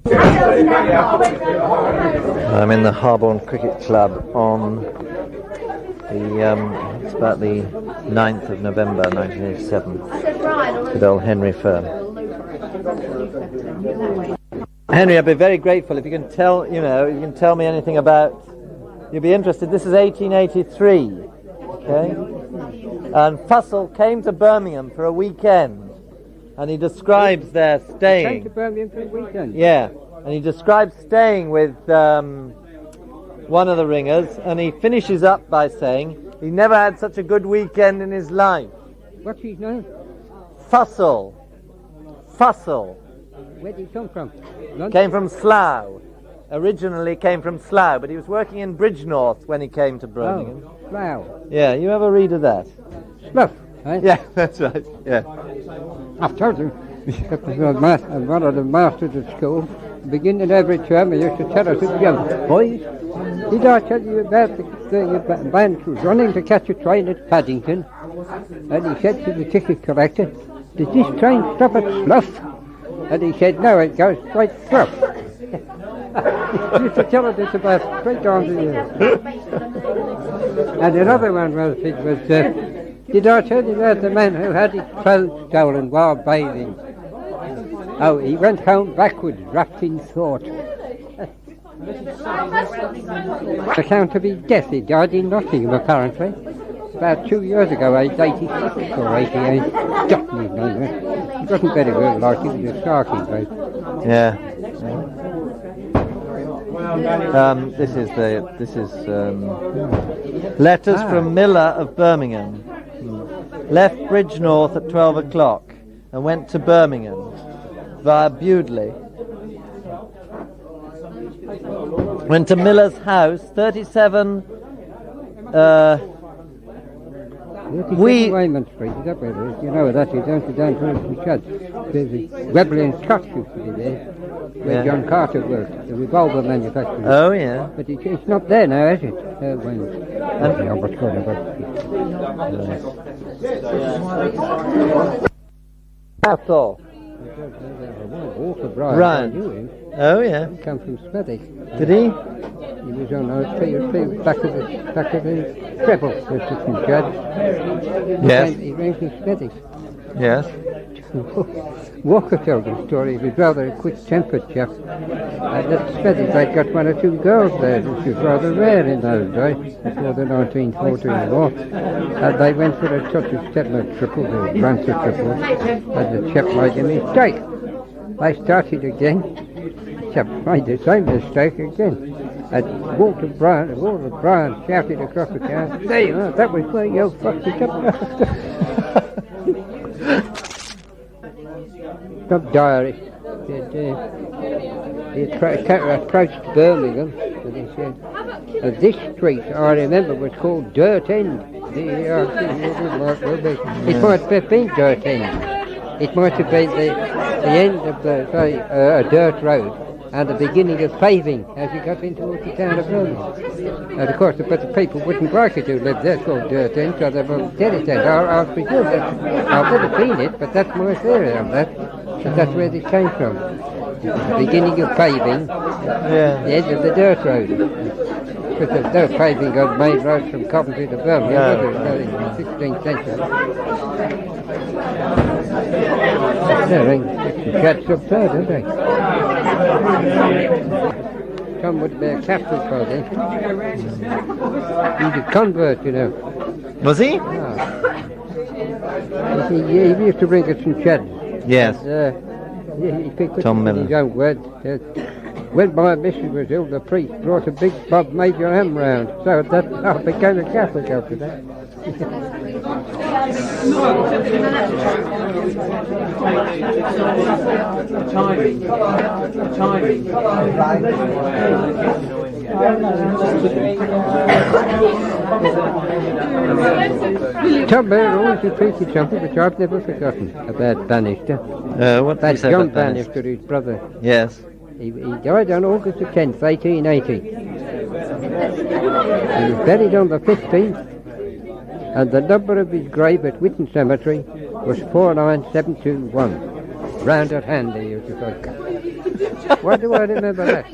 I'm in the Harborne Cricket Club on it's about the 9th of November 1987 with old Henry Fearn. Henry, I'd be very grateful if you can tell, you can tell me anything about, you'll be interested, this is 1883, okay? And Fussell came to Birmingham for a weekend, and he describes their staying. He came to Birmingham for a weekend? Yeah, and he describes staying with one of the ringers, and he finishes up by saying he never had such a good weekend in his life. What's his name? Fussell. Fussell. Where did he come from? London? Came from Slough. Originally came from Slough, but he was working in Bridgnorth when he came to Birmingham. Oh, Slough. Yeah, you ever read of that? Slough, eh? Yeah, that's right, yeah. I've told you. That was one of the masters at school. Beginning every term, he used to tell us, young boys, did I tell you about the man who was running to catch a train at Paddington? And he said to the ticket collector, does this train stop at Slough? And he said, no, it goes straight through. He used to tell us this about 3 times a year. And another one was, did I tell you about the man who had his clothes stolen while bathing? Oh, he went home backwards, wrapped in thought. Account of his death, he died in Nottingham apparently. About 2 years ago, aged 86 or 88. Forgotten his name. He wasn't very well liked, he was a sarky bloke. Yeah. This is letters from Miller of Birmingham. Left Bridgnorth at 12 o'clock and went to Birmingham via Bewdley. Went to Miller's house, 37 Wayman Street, is that where it is? You know that, you don't down towards the church. There's a Webley and Scott used to be there, where John Carter worked, the revolver manufacturer. Oh, yeah. But it's not there now, is it? Castle. Walter Bryan. Right. Oh, yeah. He came from Smethwick. Did he? He was on the back of the treble, assistant judge. Yes. He ran from Smethwick. Yes. Walker told the story. He was rather a quick-tempered chap. At Smethwick, they'd got 1 or 2 girls there, which was rather rare in those days, before the 1914 war. And they went for a touch of settler triples or branch of triples, and the chap made a mistake. They started again. The chap made the same mistake again. And Walter Bryan shouted across the car, there you are, that was where you fucked it up. Some diary he approached Birmingham and he said, this street I remember was called Dirt End. It might have been Dirt End. It might have been the end of a dirt road and the beginning of paving as you got into the town of Birmingham. And of course, but the people wouldn't like it who lived there, called Dirt End, so they will tell it then. I'll presume that I've never seen it, but that's my theory on that. So that's where this came from. The beginning of paving, the end of the dirt road. Because there's no paving on main roads from Coventry to Birmingham, was there, in the 16th century. They cats up there, don't they? Tom would be a captain for them. He's a convert, you know. Was he? Ah. He used to bring us some cheddar. Yes. He picked Tom up Miller. his own word. When my missus was ill, the priest brought a big Bob Major ham round. So that I became a Catholic after that. Tom Miller always repeated something which I've never forgotten about Bannister. What did That's you say John about Bannister? Bannister, his brother. Yes. He died on August the 10th, 1880. He was buried on the 15th, and the number of his grave at Witton Cemetery was 49721. round at hand they used to call it. Why do I remember that?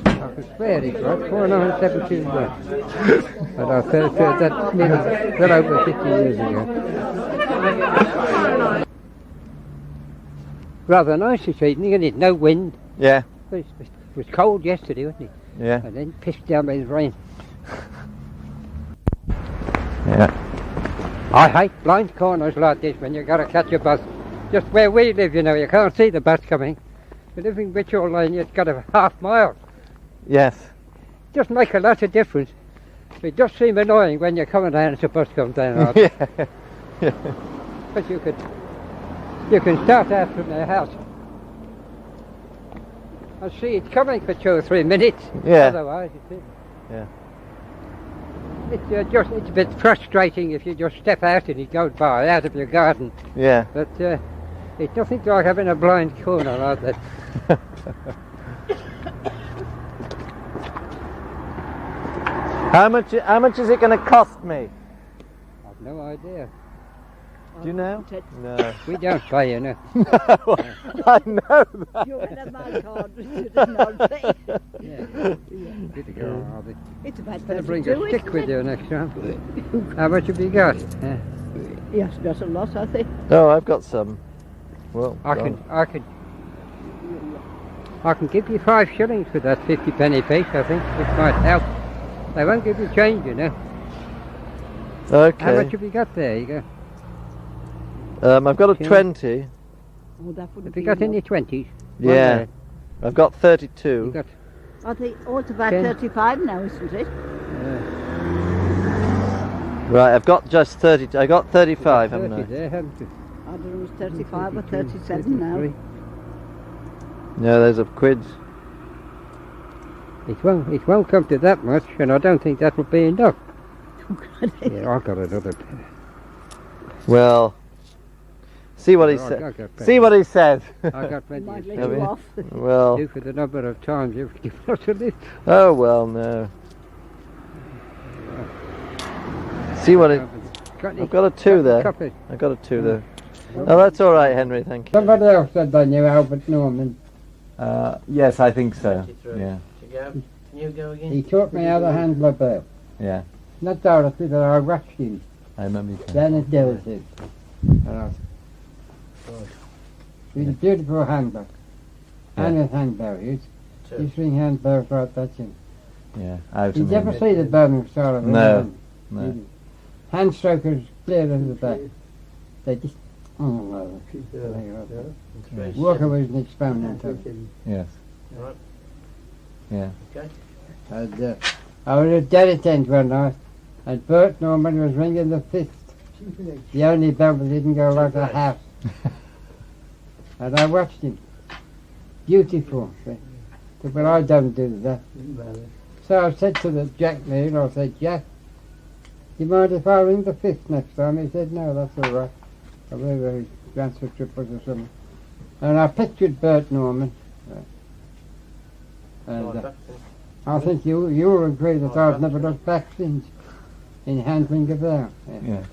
I could swear it was 4971. But I said that's nearly well over 50 years ago. Rather nice this evening, isn't it? No wind. Yeah. It was cold yesterday, wasn't it? Yeah. And then pissed down by the rain. Yeah. I hate blind corners like this when you've got to catch a bus. Just where we live, you know, you can't see the bus coming. You live in Richard Lane, you've got a half mile. Yes. Just make a lot of difference. It does seem annoying when you're coming down and the bus comes down. Yeah. But you can start out from the house. I see it's coming for 2 or 3 minutes. Yeah. Otherwise, it's it. Yeah. It's a bit frustrating if you just step out and it goes by out of your garden. Yeah. But it's nothing like having a blind corner like that. How much is it going to cost me? I've no idea. Do you know? No. We don't pay, you know. No, I know that. You can have my card, Richard, and I'll pay. Yeah. Good to go, Harvey. It's about Better 32, bring a stick isn't with it? you next time. How much have you got? Yes, got a lot, I think. No, I've got some. Well, I can give you 5 shillings for that 50p piece, I think, which might help. They won't give you change, you know. Okay. How much have you got there? You go. I've got a Yeah. 20. Oh, that wouldn't Have you be got any enough. 20s? Yeah. I've got 32. You got, I think, oh, it's about 10. 35 now, isn't it? Right, I've got just 30. I got 35, 30 haven't I? there, haven't you? I don't know, it's 35 or 37 now. 33. No, there's a quid. It won't come to that much, and I don't think that will be enough. Yeah, I've got another. Well, see what he I said. got See what he said. I got plenty Might of let Have you you? off. Well, due for the number of times you've given us a list. oh well, no. See what it. I've got a 2 there. Copy. I've got a 2 there. Oh, that's all right, Henry. Thank you. Somebody else said they knew Albert Norman. Yes, I think so. Yeah, Can you go again? He taught me how to handle a bird. yeah. Not directly, but I watched him. I remember you. Then it dealt with him. He's a beautiful handler. Yeah. And with handbarrows. You swing handbarrows like that. Yeah, I Did you ever see the Birmingham style of No. No. Hand strokers clear in the back. They just. Oh, no. Walker was an exponent of it. Yes. Right. Yeah. And, I was at Derry tent one night, and Bert Norman was ringing the fifth. The only bell that didn't go like a house. And I watched him. Beautiful. See. But I don't do that. So I said to the Jack Neal, I said, Jack, do you mind if I ring the fifth next time? He said, no, that's all right. I believe his transfer trip was or something. And I pictured Bert Norman. And I think you will agree that I've never looked back since in handling a bell. Yeah.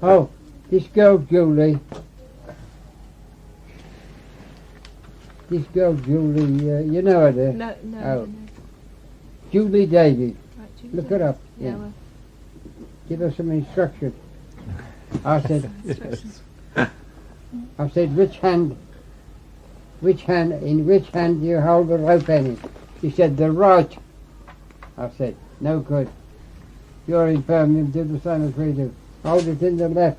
Oh, this girl Julie. This girl Julie, you know her there? No, no, Oh. no. Julie Davies. Right, you Look go. her up. Yeah, Yeah. well, Give her some instruction. I said, instructions. I said, in which hand do you hold the rope in? She said, the right. I said, no good. You're in Birmingham, do the same as we do. Hold it in the left.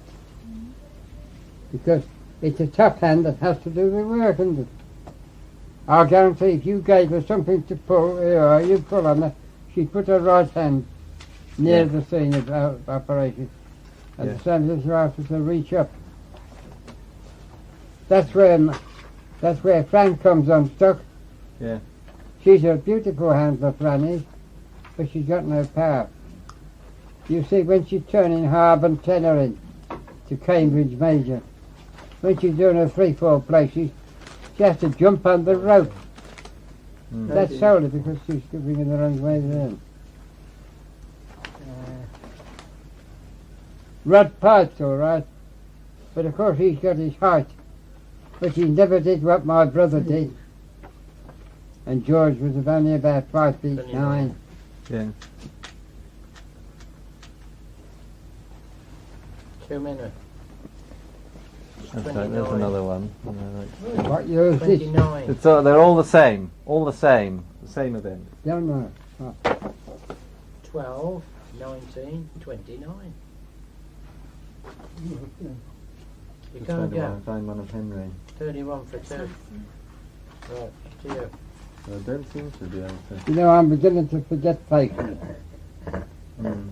Because it's a top hand that has to do the work, isn't it? I guarantee if you gave her something to pull, you pull on her, she'd put her right hand near the scene of operation. And the same as right as to reach up. That's where Fran comes unstuck. Yeah. She's a beautiful handler, Fran is, but she's got no power. You see, when she's turning half and tenor in to Cambridge Major, when she's doing her 3-4 places, she has to jump on the rope. That's solely because she's going in the wrong way then. Rod Pike's all right, but of course he's got his height But he never did what my brother did. And George was only about 5'9". Yeah. 2 minutes. That's right, there's another one. What year is this? 29. It's they're all the same. All the same. The same event. Don't know. 12, 19, 29. You can't go. Find one of Henry. 31 for 2. Right, to you. I don't seem to be able to. You know, I'm beginning to forget faces. Mm.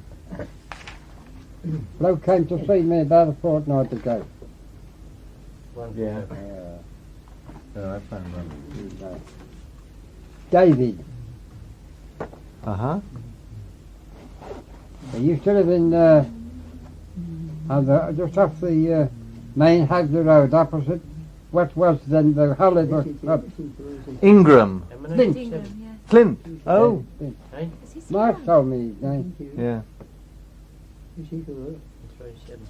Bloke came to see me about a fortnight ago. 1 for Yeah. 2. Oh, I found one. David. Uh-huh. He used to live in just off the main Hagley Road, opposite what was then the Hollywood pub. Ingram. Flint. Flint. Oh. Hey? Mark told me his name. Yeah. 37.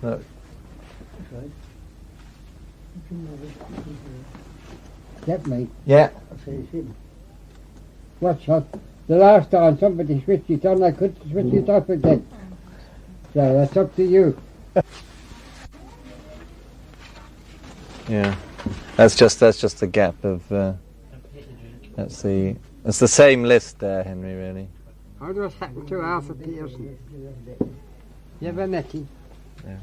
Look. Get me. Yeah. What's that? The last time somebody switched it on, I couldn't switch it off again. So that's up to you. Yeah. That's just the gap of. That's the same list there, Henry. Really. How does it happen to Arthur Pearson? You ever met him? Yeah.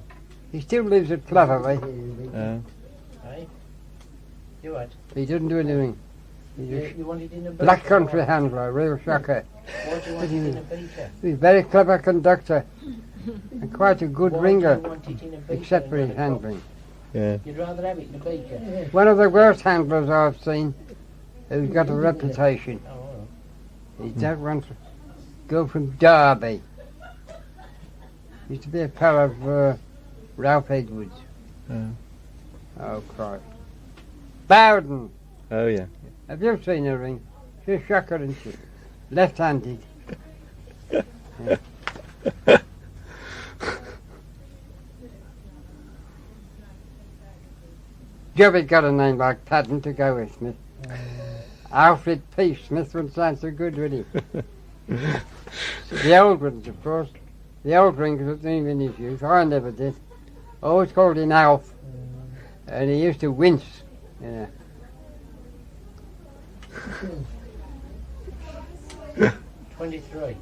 He still lives at Cloverway. Hey? You what? He doesn't do anything. He's a You want it in a beaker? black country handler, real shocker. Why do you want it in a beaker? He's a very clever conductor and quite a good Why ringer, do you want it in a beaker except for and his not a cup? handling. Yeah. You'd rather have it in a beaker. One of the worst handlers I've seen who's got a reputation. Oh, all He's that one to go from Derby. Used to be a pal of Ralph Edwards. Yeah. Oh, Christ. Bowden. Oh yeah. Have you seen her ring? She's a shocker, isn't she? Left-handed. Yeah. Jobbie got a name like Padden to go with me. Alfred P. Smith wouldn't sound so good, would he? The old ones, of course. The old ringers didn't even his youth. I never did. Always called him Alf. And he used to wince, you know. 23.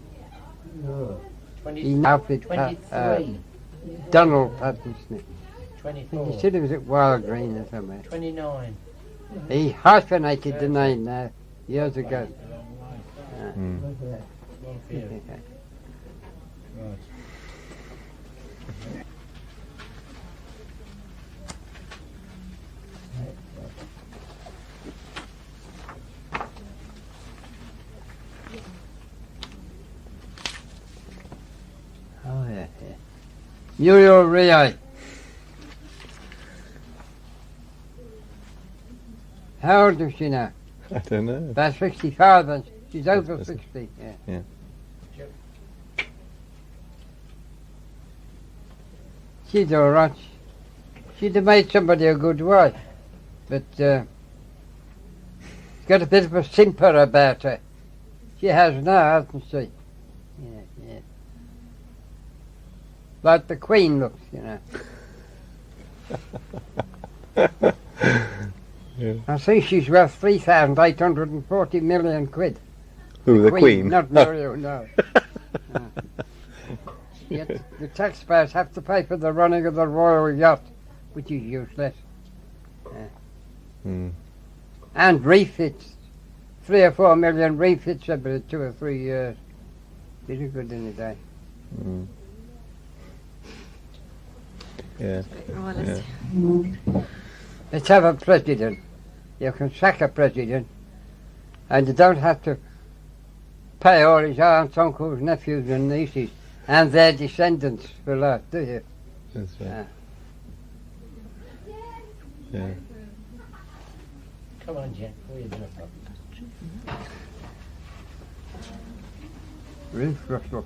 He Alfred 23. Donald Padden Smith. 24. He said he was at Wild Green or somewhere. 29. He hyphenated the name now, years ago. Mm. 1 for you. Oh, yeah, yeah. Muriel Rio. How old is she now? I don't know. About 65, and she's over That's- 60. Yeah. Yeah. She's all right. She'd have made somebody a good wife, but she's got a bit of a simper about her. She has now, hasn't she? Yeah, yeah. Like the Queen looks, you know. Yeah. I think she's worth 3,840 million quid. Who, the Queen? Not Muriel, no. No. Yet the taxpayers have to pay for the running of the royal yacht, which is useless. Mm. And refits. 3 or 4 million refits every 2 or 3 years. Pretty good in a day. Mm. Yeah. Let's have a president. You can sack a president, and you don't have to pay all his aunts, uncles, nephews and nieces and their descendants for life, do you? That's right. Yeah. Yeah. Come on, Jack. What are you doing? Ruth Russell.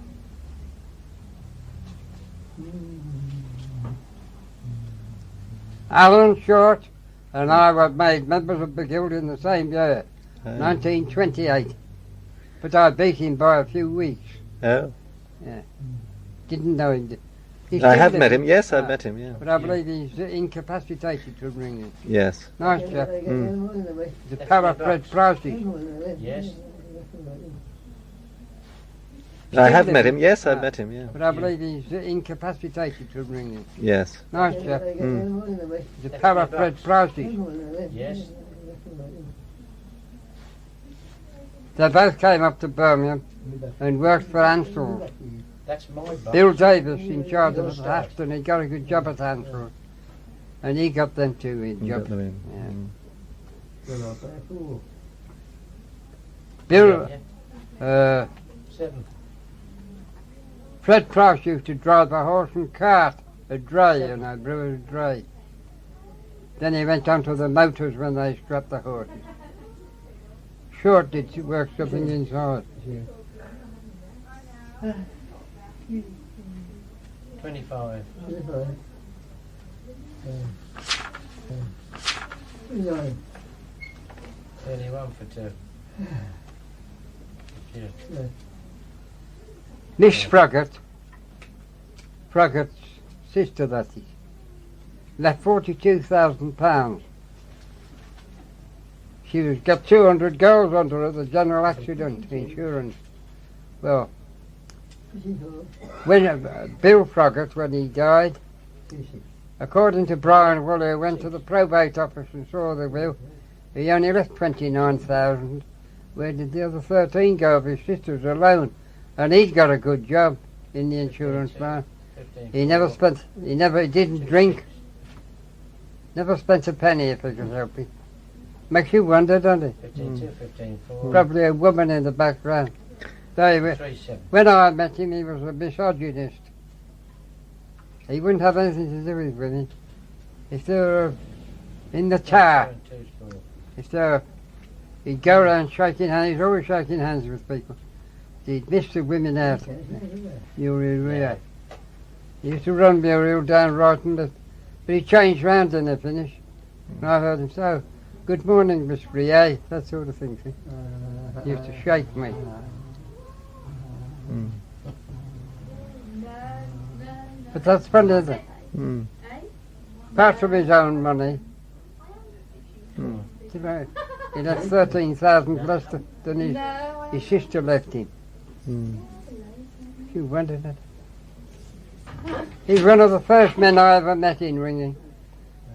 Alan Short and I were made members of the guild in the same year, 1928. But I beat him by a few weeks. Oh. Didn't know him. I have met him. Yes, I've met him. Yeah. But I believe he's incapacitated from ringing. Yes. Nice chap. The paraphrase prices. Yes. I have met him. Yes, I've met him. Yeah. But I believe he's incapacitated from ringing. Yes. Nice chap. The paraphrase prices. Yes. They both came up to Birmingham and worked for Ansell. That's my box. Bill Davis in charge of the Aston, he got a good job at Ansell. And he got them two in You got job. them in. Yeah. Mm. Bill, Yeah. 7. Fred Price used to drive a horse and cart, a dray, you know, brewer's dray. Then he went on to the motors when they strapped the horses. Short did work something inside. 25. 31 for 2. Yeah. Miss Froggatt's sister, that is, left £42,000. She was got 200 girls under her, the general accident insurance. Well, when Bill Froggatt, when he died, according to Brian Woolley, who went to the probate office and saw the will, he only left 29,000. Where did the other 13 go of his sisters alone? And he's got a good job in the insurance line. He didn't drink. Never spent a penny if he could help it. Makes you wonder, doesn't it? 15 2, 15 4. Probably a woman in the background. So 3 7. when I met him, he was a misogynist. He wouldn't have anything to do with women. If they were in the tower, he'd go around shaking hands. He's always shaking hands with people. He'd miss the women out. Muriel. He used to run Muriel down Brighton, but he changed round when they finished. And I heard him say, "Oh, good morning, Miss Rie," that sort of thing. See? He used to shake me. Mm. But that's funny, isn't it? Mm. Apart from his own money, Mm. you know, he left 13,000 less than his sister left him. Mm. You wondered that. He's one of the first men I ever met in ringing.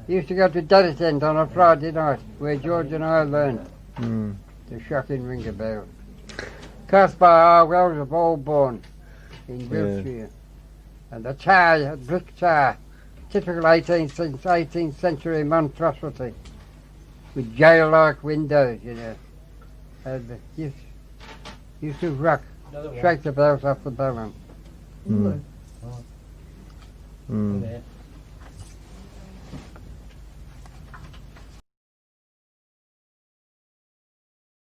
He used to go to Derrit End on a Friday night, where George and I learned Mm. to shock and ring a bell. Cast by our wells of Allbourne in Wiltshire. And the tower, brick tower, typical 18th century monstrosity, with jail-like windows, you know. And used to rock, shake the bells off the bellum. Mm. Mm. There.